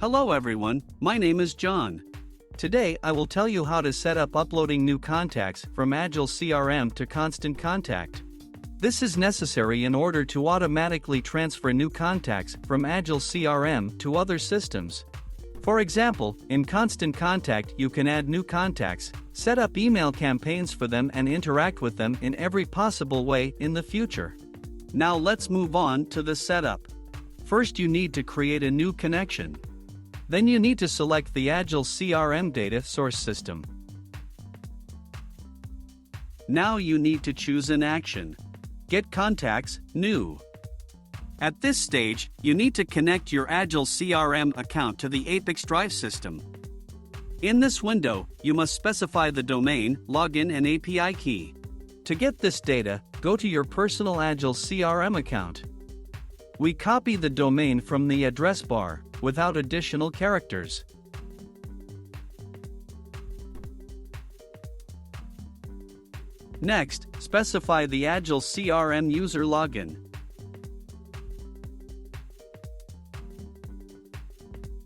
Hello everyone, my name is John. Today I will tell you how to set up uploading new contacts from Agile CRM to Constant Contact. This is necessary in order to automatically transfer new contacts from Agile CRM to other systems. For example, in Constant Contact you can add new contacts, set up email campaigns for them and interact with them in every possible way in the future. Now let's move on to the setup. First you need to create a new connection. Then you need to select the Agile CRM data source system. Now you need to choose an action. Get contacts, new. At this stage, you need to connect your Agile CRM account to the ApiX-Drive system. In this window, you must specify the domain, login and API key. To get this data, go to your personal Agile CRM account. We copy the domain from the address bar, without additional characters. Next, specify the Agile CRM user login.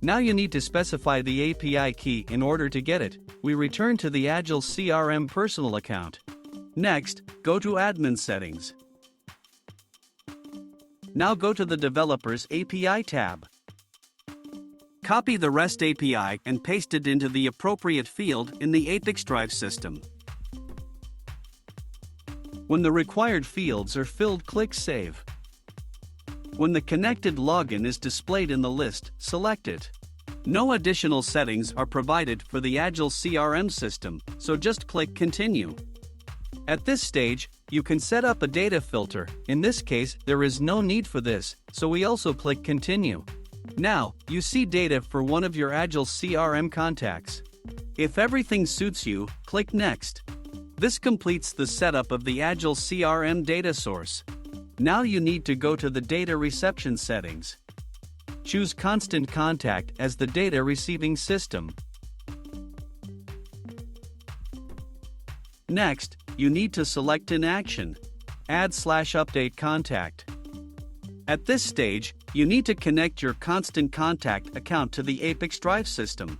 Now you need to specify the API key in order to get it. We return to the Agile CRM personal account. Next, go to Admin Settings. Now go to the Developers API tab. Copy the REST API and paste it into the appropriate field in the ApiX-Drive system. When the required fields are filled, click Save. When the connected login is displayed in the list, select it. No additional settings are provided for the Agile CRM system, so just click Continue. At this stage, you can set up a data filter. In this case, there is no need for this, so we also click Continue. Now, you see data for one of your Agile CRM contacts. If everything suits you, click Next. This completes the setup of the Agile CRM data source. Now you need to go to the data reception settings. Choose Constant Contact as the data receiving system. Next, you need to select an action. Add/update contact. At this stage, you need to connect your Constant Contact account to the ApiX-Drive system.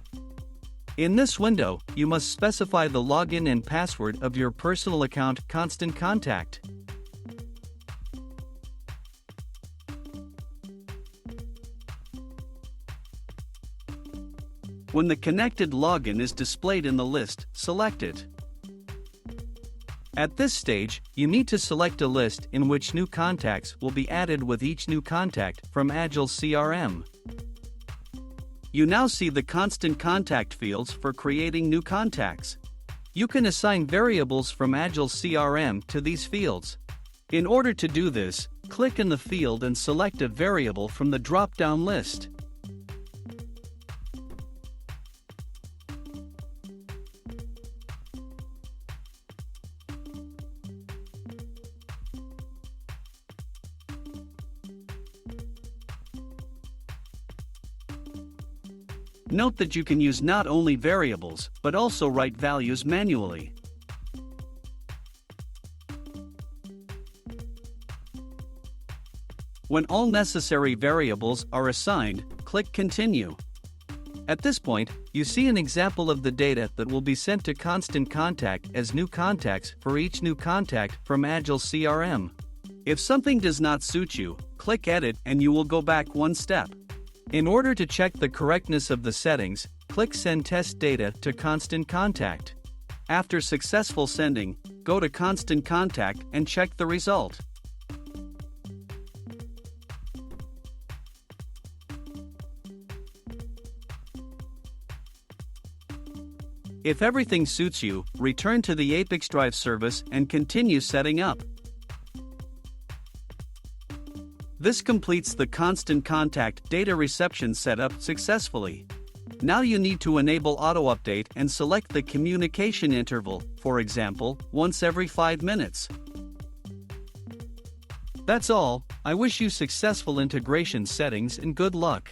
In this window, you must specify the login and password of your personal account Constant Contact. When the connected login is displayed in the list, select it. At this stage, you need to select a list in which new contacts will be added with each new contact from Agile CRM. You now see the Constant Contact fields for creating new contacts. You can assign variables from Agile CRM to these fields. In order to do this, click in the field and select a variable from the drop-down list. Note that you can use not only variables, but also write values manually. When all necessary variables are assigned, click Continue. At this point, you see an example of the data that will be sent to Constant Contact as new contacts for each new contact from Agile CRM. If something does not suit you, click Edit and you will go back one step. In order to check the correctness of the settings, click Send Test Data to Constant Contact. After successful sending, go to Constant Contact and check the result. If everything suits you, return to the ApiX-Drive service and continue setting up. This completes the Constant Contact data reception setup successfully. Now you need to enable auto-update and select the communication interval, for example, once every 5 minutes. That's all. I wish you successful integration settings and good luck.